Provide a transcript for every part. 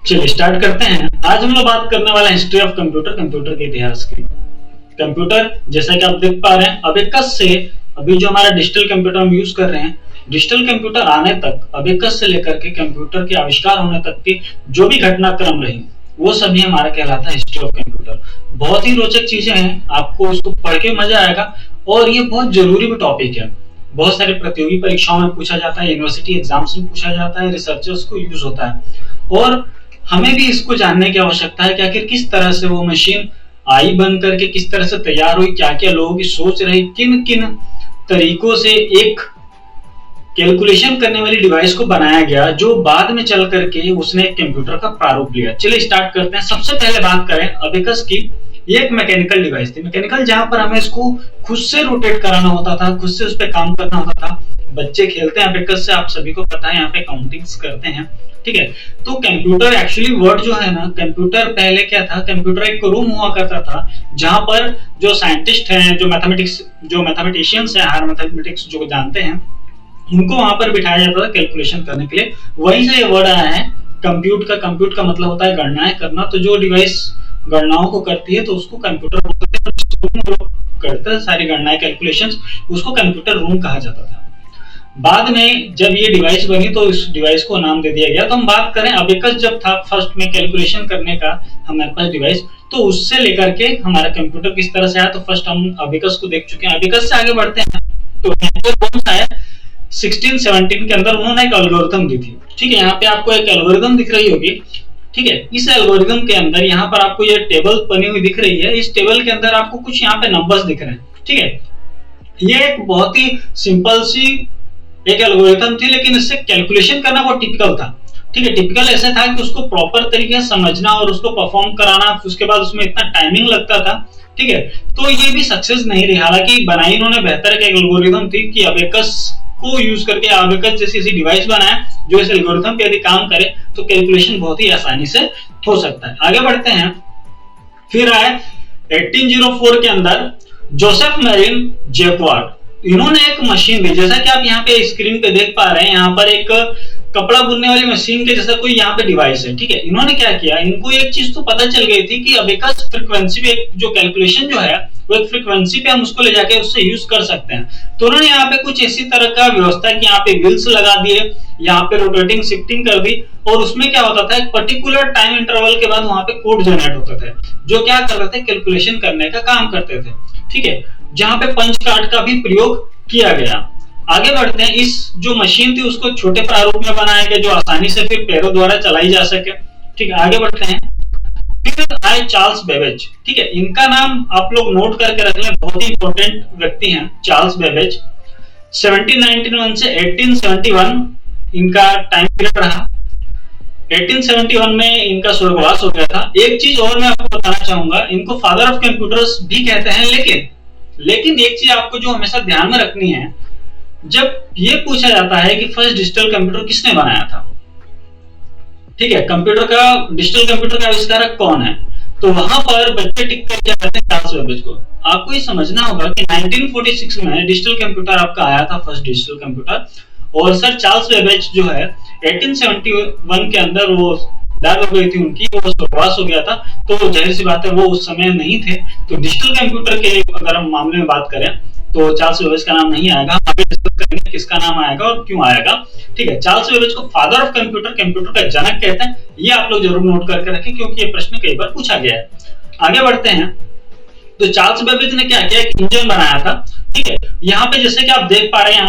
चलिए स्टार्ट करते हैं। आज हम लोग बात करने वाले हैं हिस्ट्री ऑफ कंप्यूटर, कंप्यूटर के इतिहास की। कंप्यूटर जैसा कि आप देख पा रहे हैं अबेकस से अभी जो हमारा डिजिटल कंप्यूटर हम यूज कर रहे हैं, डिजिटल कंप्यूटर आने तक अबेकस से लेकर के कंप्यूटर के आविष्कार होने तक की जो भी घटनाक्रम रही वो सभी हमारा कहलाता है हिस्ट्री ऑफ कंप्यूटर। बहुत ही रोचक चीजें हैं, आपको इसको पढ़ के मजा आएगा और ये बहुत जरूरी भी टॉपिक है। बहुत सारे प्रतियोगी परीक्षाओं में पूछा जाता है, यूनिवर्सिटी एग्जाम्स में पूछा जाता है, रिसर्चर्स को यूज होता है और हमें भी इसको जानने की आवश्यकता है कि आखिर किस तरह से वो मशीन आई बन करके किस तरह से तैयार हुई, क्या क्या लोगों की सोच रही, किन किन तरीकों से एक कैलकुलेशन करने वाली डिवाइस को बनाया गया जो बाद में चल करके उसने एक कंप्यूटर का प्रारूप लिया। चलिए स्टार्ट करते हैं। सबसे पहले बात करें अबेकस की। ये एक मैकेनिकल डिवाइस थी, मैकेनिकल, जहां पर हमें इसको खुद से रोटेट कराना होता था, खुद से उस पर काम करना होता था। बच्चे खेलते हैं अबेकस से, आप सभी को पता है, यहाँ पे काउंटिंग्स करते हैं, ठीक है। तो कंप्यूटर एक्चुअली वर्ड जो है ना, कंप्यूटर पहले क्या था, कंप्यूटर एक रूम हुआ करता था जहां पर जो साइंटिस्ट हैं, जो मैथमेटिशियंस हैं, हायर मैथमेटिक्स जो जानते हैं, उनको वहां पर बिठाया जाता था कैलकुलेशन करने के लिए। वहीं से ये वर्ड आया है कंप्यूट का। कंप्यूट का मतलब होता है गणनाएं करना। तो जो डिवाइस गणनाओं को करती है तो उसको कंप्यूटर बोलते हैं, करता है सारी गणनाएं, कैलकुलेशंस, उसको कंप्यूटर रूम कहा जाता था। बाद में जब ये डिवाइस बनी तो इस डिवाइस को नाम दे दिया गया। तो हम बात करें अबेकस जब था फर्स्ट में कैलकुलेशन करने का हमारे पास डिवाइस, तो उससे लेकर के हमारा कंप्यूटर किस तरह से आया, तो फर्स्ट हम अबेकस को देख चुके हैं। अबेकस से आगे बढ़ते हैं तो कौन सा है, 1617 के अंदर उन्होंने एक एल्गोरिथम दी थी, ठीक है। यहाँ पे आपको एक एल्गोरिथम दिख रही होगी, ठीक है। इस एल्गोरिथम के अंदर यहाँ पर आपको ये टेबल बनी हुई दिख रही है। इस टेबल के अंदर आपको कुछ यहाँ पे नंबर्स दिख रहे हैं, ठीक है। ये एक बहुत ही सिंपल सी एक एल्गोरिथम थी, लेकिन इससे कैलकुलेशन करना बहुत टिपिकल था, ठीक है। टिपिकल ऐसा था कि उसको प्रॉपर तरीके से समझना और उसको परफॉर्म कराना, उसके बाद उसमें इतना टाइमिंग लगता था, ठीक है। तो ये भी सक्सेस नहीं रही। हालांकि बनाई इन्होंने बेहतर एक एल्गोरिथम थी कि अबेकस को यूज करके अबेकस जैसी ऐसी डिवाइस बनाया जो इस एल्गोरिथम पे यदि काम करे तो कैलकुलेशन बहुत ही आसानी से हो सकता है। आगे बढ़ते हैं। फिर आए 1804 के अंदर जोसेफ मैरिन जैक्वार्ड। इन्होंने एक मशीन दी, जैसा कि आप यहाँ पे स्क्रीन पे देख पा रहे हैं, यहाँ पर एक कपड़ा बुनने वाली मशीन के जैसा कोई यहाँ पे डिवाइस है, ठीक है। इन्होंने क्या किया, इनको एक चीज तो पता चल गई थी कि अबेकस फ्रीक्वेंसी पे जो कैलकुलेशन जो है वो एक फ्रीक्वेंसी पे हम उसको ले जाके उससे यूज कर सकते हैं। तो उन्होंने यहाँ पे कुछ ऐसी तरह का व्यवस्था की, यहाँ पे व्हील्स लगा दिए, यहाँ पे रोटेटिंग शिफ्टिंग कर दी और उसमें क्या होता था, एक पर्टिकुलर टाइम इंटरवल के बाद वहां पे कोड जनरेट होते थे जो क्या करते थे, कैलकुलेशन करने का काम करते थे, ठीक है। जहां पे पंच कार्ड का भी प्रयोग किया गया। आगे बढ़ते हैं। इस जो मशीन थी उसको छोटे प्रारूप में बनाया गया जो आसानी से फिर पैरों द्वारा चलाई जा सके, ठीक है। आगे बढ़ते हैं। फिर आए चार्ल्स बेबेज, ठीक है। इनका नाम आप लोग नोट करके रख लें, बहुत ही इंपॉर्टेंट व्यक्ति हैं चार्ल्स बेबेज। 1791 से 1871 इनका टाइम पीरियड रहा। 1871 में इनका स्वर्गवास हो गया था। एक चीज और मैं आपको बताना चाहूंगा, इनको फादर ऑफ कंप्यूटर्स भी कहते हैं, लेकिन एक चीज आपको जो हमेशा ध्यान में रखनी है, जब ये पूछा जाता है कि फर्स्ट डिजिटल कंप्यूटर किसने बनाया था, ठीक है, डिजिटल कंप्यूटर का आविष्कारक कौन है, तो वहां पर बच्चे टिक कर क्या करते हैं, चार्ल्स बेबेज को। आपको ये समझना होगा कि 1946 में डिजिटल कंप्यूटर आपका आया था, फर्स्ट डिजिटल कंप्यूटर, और सर चार्ल्स बेबेज जो है 1871 के अंदर वो डेथ हो गई थी उनकी, वो स्वर्गवास हो गया था। तो जाहिर सी बात है वो उस समय नहीं थे। तो डिजिटल कंप्यूटर के अगर हम मामले में बात करें तो चार्ल्स बेबेज का नाम नहीं आएगा। आगे डिस्कस करेंगे किसका नाम आएगा और क्यों आएगा, ठीक है। चार्ल्स बेबेज को फादर ऑफ कंप्यूटर, कंप्यूटर का जनक कहते हैं। ये आप लोग जरूर नोट करके रखें क्योंकि ये प्रश्न कई बार पूछा गया है। आगे बढ़ते हैं। तो चार्ल्स बेबेज ने क्या किया, एक इंजन बनाया था, ठीक है। यहाँ पे जैसे कि आप देख पा रहे हैं,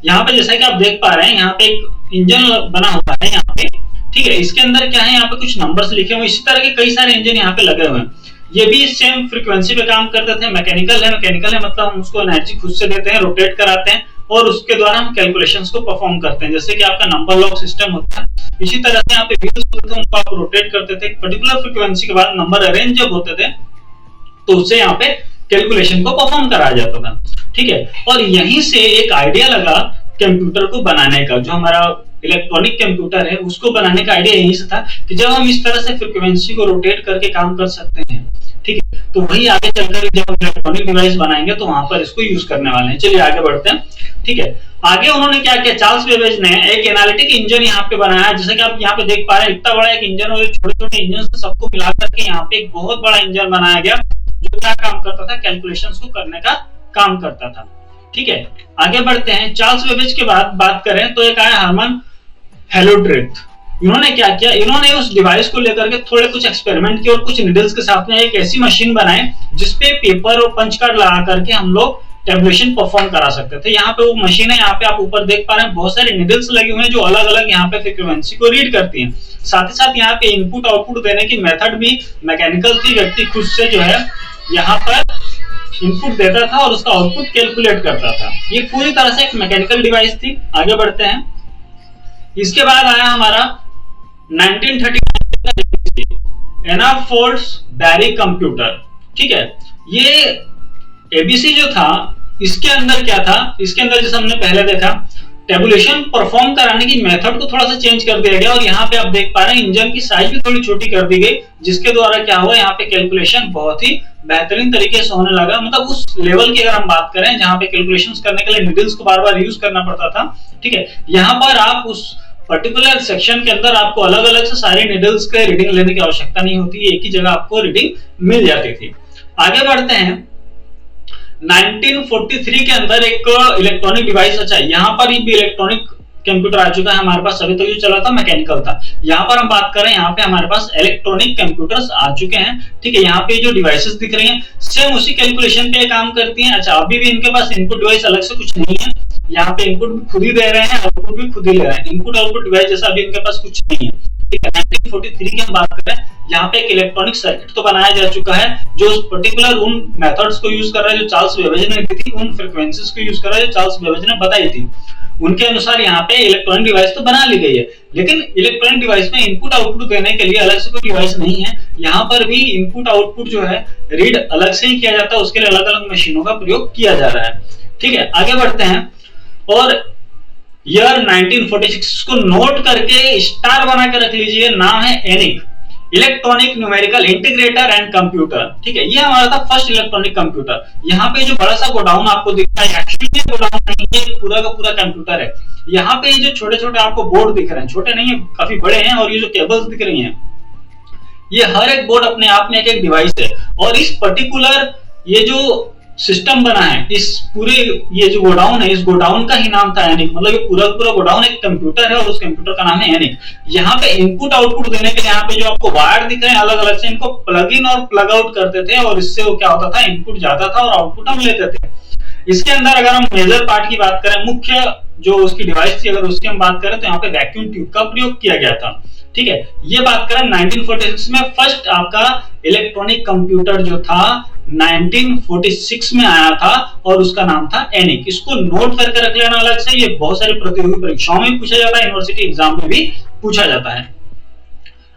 यहाँ पे जैसा कि आप देख पा रहे हैं, यहाँ पे एक इंजन बना हुआ है यहाँ पे, ठीक है। इसके अंदर क्या है, यहाँ पे कुछ नंबर्स लिखे हुए। इसी तरह के कई सारे इंजन यहाँ पे लगे हुए हैं। ये भी सेम फ्रीक्वेंसी पे काम करते थे। मैकेनिकल है मतलब हम उसको एनर्जी खुद से देते हैं, रोटेट कराते हैं और उसके द्वारा हम कैलकुलेशंस को परफॉर्म करते हैं। जैसे कि आपका नंबर लॉक सिस्टम होता है, इसी तरह से यहाँ पे व्हील्स होते थे, उनको आप रोटेट करते थे। पर्टिकुलर फ्रीक्वेंसी के बाद नंबर अरेंज जब होते थे तो उससे यहाँ पे कैलकुलेशन को परफॉर्म कराया जाता था, ठीक है। और यहीं से एक आइडिया लगा कंप्यूटर को बनाने का, जो हमारा इलेक्ट्रॉनिक कंप्यूटर है उसको बनाने का आइडिया यहीं से था कि जब हम इस तरह से फ्रीक्वेंसी को रोटेट करके काम कर सकते हैं, ठीक है, तो वही आगे चलकर जब हम इलेक्ट्रॉनिक डिवाइस बनाएंगे तो वहां पर इसको यूज करने वाले हैं। चलिए आगे बढ़ते हैं। ठीक है, आगे उन्होंने क्या किया, चार्ल्स बेबेज ने एक एनालिटिक इंजन यहाँ पे बनाया, जैसे कि आप यहाँ पे देख पा रहे हैं, इतना बड़ा एक इंजन और छोटे छोटे इंजन से सबको मिलाकर के यहाँ पे एक बहुत बड़ा इंजन बनाया गया, जो क्या काम करता था, कैलकुलेशंस को करने का काम करता था। ठीक है, आगे बढ़ते हैं। चार्ल्स बेबेज के बाद बात करें तो एक आया हरमन हेलोड्रिथ। इन्होंने क्या किया, इन्होंने उस डिवाइस को लेकर के थोड़े कुछ एक्सपेरिमेंट किए और कुछ निडल्स के साथ में एक ऐसी मशीन बनाए जिसपे पेपर और पंच कार्ड लगा करके हम लोग टेबुलेशन परफॉर्म करा सकते थे। यहाँ पे वो मशीन है, यहाँ पे आप ऊपर देख पा रहे हैं बहुत सारे निडल्स लगे हुए हैं जो अलग अलग यहाँ पे फ्रीक्वेंसी को रीड करती हैं। साथ ही साथ यहाँ पे इनपुट आउटपुट देने की मेथड भी मैकेनिकल थी, व्यक्ति खुद से जो है यहाँ पर इनपुट देता था और उसका आउटपुट कैलकुलेट करता था। ये पूरी तरह से एक मैकेनिकल डिवाइस थी। आगे बढ़ते हैं। इसके बाद आया हमारा 1930 एनाफोर्ड बैरी कंप्यूटर। ठीक है, ये एबीसी जो था, इसके अंदर क्या था, इसके अंदर जैसे हमने पहले देखा, टेबुलेशन परफॉर्म कराने की मेथड को थोड़ा सा चेंज कर दिया गया और यहाँ पे आप देख पा रहे हैं इंजन की साइज भी थोड़ी छोटी कर दी गई, जिसके द्वारा क्या हुआ, यहाँ पे कैलकुलेशन बहुत ही बेहतरीन तरीके से होने लगा। मतलब उस लेवल की अगर हम बात करें जहाँ पे कैलकुलेशंस करने के लिए निडल्स को बार बार यूज करना पड़ता था। ठीक है, यहाँ पर आप उस पर्टिकुलर सेक्शन के अंदर आपको अलग अलग से सारे निडल्स के रीडिंग लेने की आवश्यकता नहीं होती, एक ही जगह आपको रीडिंग मिल जाती थी। आगे बढ़ते हैं। 1943 के अंदर एक इलेक्ट्रॉनिक डिवाइस, अच्छा यहाँ पर भी इलेक्ट्रॉनिक कंप्यूटर आ चुका है हमारे पास, अभी तो ये चला था मैकेनिकल था। यहाँ पर हम बात करें, यहाँ पे हमारे पास इलेक्ट्रॉनिक कंप्यूटर्स आ चुके हैं। ठीक है, यहाँ पे जो डिवाइसेस दिख रही हैं सेम उसी कैलकुलेशन पे काम करती हैं। अच्छा, अभी भी इनके पास इनपुट डिवाइस अलग से कुछ नहीं है, यहाँ पे इनपुट भी खुद ही दे रहे हैं, आउटपुट भी खुद ही ले रहे हैं। इनपुट आउटपुट डिवाइस जैसा अभी इनके पास कुछ नहीं है। ठीक है, 1943 की हम बात करें, यहाँ पे एक इलेक्ट्रॉनिक सर्किट तो बनाया जा चुका है जो उस पर्टिकुलर उन मेथड्स को यूज कर रहा है जो चार्ल्स बेबेज ने दी थी, उन फ्रीक्वेंसीज को यूज कर रहा है जो चार्ल्स बेबेज ने बताई थी। उनके अनुसार यहाँ पे इलेक्ट्रॉनिक डिवाइस तो बना ली गई है, लेकिन इलेक्ट्रॉनिक डिवाइस में इनपुट आउटपुट देने के लिए अलग से कोई डिवाइस नहीं है। यहाँ पर भी इनपुट आउटपुट जो है रीड अलग से ही किया जाता है, उसके लिए अलग अलग मशीनों का प्रयोग किया जा रहा है। ठीक है, आगे बढ़ते हैं। और ईयर 1946 को नोट करके स्टार बना के रख लीजिए, नाम है ENIAC, electronic numerical integrator and computer. ठीक है, ये हमारा था फर्स्ट इलेक्ट्रॉनिक कंप्यूटर। यहाँ पे जो बड़ा सा गोडाउन आपको दिख रहा है, एक्चुअली गोडाउन नहीं, ये पूरा का पूरा कंप्यूटर है। यहाँ पे जो छोटे छोटे आपको बोर्ड दिख रहे हैं, छोटे नहीं है, काफी बड़े हैं, और ये जो केबल्स दिख रही हैं, ये हर एक बोर्ड अपने आप में एक एक डिवाइस है। और इस पर्टिकुलर ये जो सिस्टम बना है, इस पूरे ये जो गोडाउन है, इस गोडाउन का ही नाम था एनिक। मतलब ये पूरा पूरा गोडाउन एक कंप्यूटर है और उस कंप्यूटर का नाम है एनिक। यहाँ पे इनपुट आउटपुट देने के लिए यहाँ पे जो आपको वायर दिख रहे हैं अलग अलग से, इनको प्लग इन और प्लग आउट करते थे और इससे वो क्या होता था, इनपुट जाता था और आउटपुट हम लेते थे। इसके अंदर अगर हम मेजर पार्ट की बात करें, मुख्य जो उसकी डिवाइस थी अगर उसकी हम बात करें, तो यहाँ पे वैक्यूम ट्यूब का प्रयोग किया गया था। ठीक है, ये बात करें 1946 में फर्स्ट आपका इलेक्ट्रॉनिक कंप्यूटर जो था 1946 में आया था और उसका नाम था एनिक। इसको नोट करके रख लेना अलग से, ये बहुत सारी प्रतियोगी परीक्षाओं में पूछा जाता है, यूनिवर्सिटी एग्जाम में भी पूछा जाता है।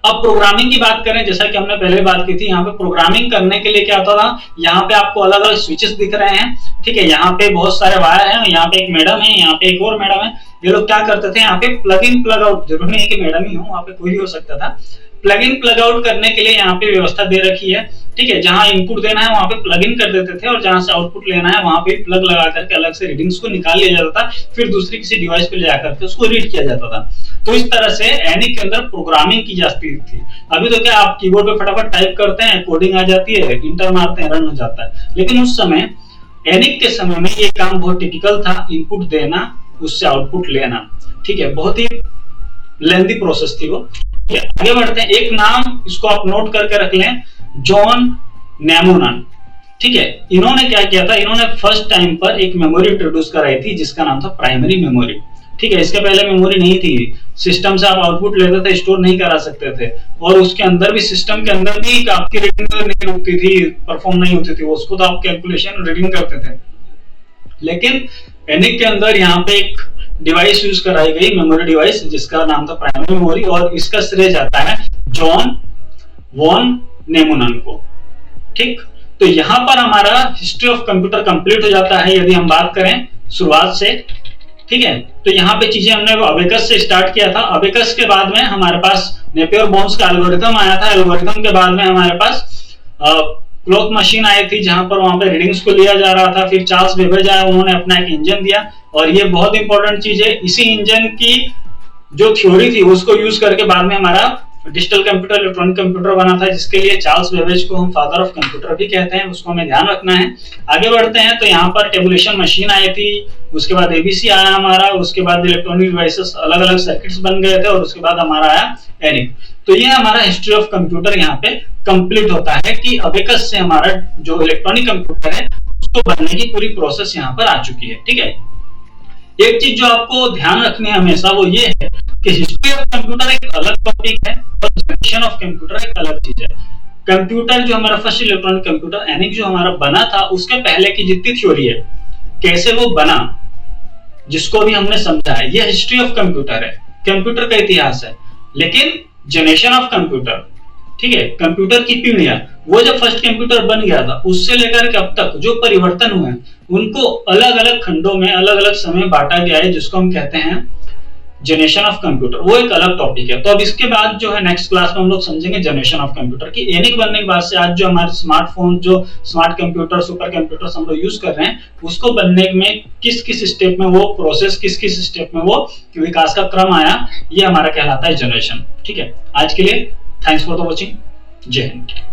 अब प्रोग्रामिंग की बात करें, जैसा कि हमने पहले बात की थी, यहाँ पे प्रोग्रामिंग करने के लिए क्या होता था, यहाँ पे आपको अलग अलग स्विचेस दिख रहे हैं। ठीक है, यहाँ पे बहुत सारे वायर हैं, यहाँ पे एक मैडम है, यहाँ पे एक और मैडम है। ये लोग क्या करते थे, यहाँ पे प्लग इन प्लग आउट, जरूरी नहीं है कि मैडम ही हो, वहाँ पे कोई भी हो सकता था। प्लग इन प्लग आउट करने के लिए यहाँ पे व्यवस्था दे रखी है। ठीक है, जहां इनपुट देना है वहां पे प्लग इन कर देते थे और जहां से आउटपुट लेना है वहां पे प्लग लगा करके अलग से रीडिंग्स को निकाल लिया जाता था, फिर दूसरी किसी डिवाइस पे ले जाकर के उसको रीड किया जाता था। तो इस तरह से एनिक के अंदर प्रोग्रामिंग की जाती थी। अभी तो क्या आप कीबोर्ड पे फटाफट टाइप करते हैं, कोडिंग आ जाती है, इंटर मारते हैं, रन हो जाता है। लेकिन उस समय एनिक के समय में ये काम बहुत टिपिकल था, इनपुट देना, उससे आउटपुट लेना। ठीक है, बहुत ही लेंथी प्रोसेस थी वो। आगे बढ़ते हैं। एक नाम इसको आप नोट करके रख लें, जॉन नेमोनन। ठीक है, इन्होंने क्या किया था, इन्होंने फर्स्ट टाइम पर एक मेमोरी इंट्रोड्यूस कराई थी जिसका नाम था प्राइमरी मेमोरी। ठीक है, इसके पहले मेमोरी नहीं थी, सिस्टम से आप आउटपुट लेते थे, स्टोर नहीं करा सकते थे, और उसके अंदर भी सिस्टम के अंदर भी आपकी रीडिंग नहीं रुकती थी, परफॉर्म नहीं होती थी, उसको तो आप कैलकुलेशन रीडिंग करते थे। लेकिन एनिक के अंदर यहाँ पे एक डिवाइस यूज कराई गई, मेमोरी डिवाइस, जिसका नाम था प्राइमरी मेमोरी, और इसका श्रेय जाता है जॉन वॉन नेमोनन को। ठीक, तो यहाँ पर हमारा हिस्ट्री ऑफ कंप्यूटर कंप्लीट हो जाता है यदि हम बात करें शुरुआत से। ठीक है, तो यहाँ पे चीजें हमने अबेकस से स्टार्ट किया था। अबेकस के बाद में हमारे पास नेपियर बोन्स का एल्गोरिथम आया था। एल्गोरिथम के बाद में हमारे पास क्लॉक मशीन आई थी जहां पर वहां पे रीडिंग्स को लिया जा रहा था। फिर चार्ल्स बेबेज आया, उन्होंने अपना एक इंजन दिया, और ये बहुत इंपॉर्टेंट चीज है, इसी इंजन की जो थ्योरी थी उसको यूज करके बाद में हमारा डिजिटल कंप्यूटर, इलेक्ट्रॉनिक कंप्यूटर बना था, जिसके लिए चार्ल्स बेबेज को हम फादर ऑफ कंप्यूटर भी कहते हैं, उसको हमें ध्यान रखना है। आगे बढ़ते हैं तो यहाँ पर टेबुलेशन मशीन आई थी, उसके बाद एबीसी आया हमारा, उसके बाद इलेक्ट्रॉनिक डिवाइसेस अलग अलग सर्किट्स बन गए थे, और उसके बाद हमारा आया एनिक। तो ये हमारा हिस्ट्री ऑफ कंप्यूटर यहाँ पे कंप्लीट होता है कि अबेकस से हमारा जो इलेक्ट्रॉनिक कंप्यूटर है उसको बनने की पूरी प्रोसेस यहाँ पर आ चुकी है। ठीक है, एक चीज जो आपको ध्यान रखनी है हमेशा वो ये है कि हिस्ट्री ऑफ कंप्यूटर एक अलग टॉपिक है और जनरेशन ऑफ कंप्यूटर एक अलग चीज है। कंप्यूटर जो हमारा फर्स्ट इलेक्ट्रॉनिक कंप्यूटर एनिक जो हमारा बना था, उसके पहले की जितनी थ्योरी है, कैसे वो बना, जिसको भी हमने समझा है, ये हिस्ट्री ऑफ कंप्यूटर है, कंप्यूटर का इतिहास है। लेकिन जनरेशन ऑफ कंप्यूटर, ठीक है, कंप्यूटर की पीढ़ियां, वो जब फर्स्ट कंप्यूटर बन गया था उससे लेकर के अब तक जो परिवर्तन हुए उनको अलग अलग खंडों में अलग अलग समय बांटा गया है, जिसको हम कहते हैं जनरेशन ऑफ कंप्यूटर। वो एक अलग टॉपिक है। तो अब इसके बाद जो है नेक्स्ट क्लास में हम लोग समझेंगे जनरेशन ऑफ कंप्यूटर की। एनिक बनने के बाद से आज जो हमारे स्मार्टफोन, जो स्मार्ट कंप्यूटर, सुपर कंप्यूटर हम लोग यूज कर रहे हैं, उसको बनने में किस किस स्टेप में वो प्रोसेस, किस किस स्टेप में वो विकास का क्रम आया, ये हमारा कहलाता है जनरेशन। ठीक है, आज के लिए थैंक्स फॉर द वॉचिंग। जय हिंद।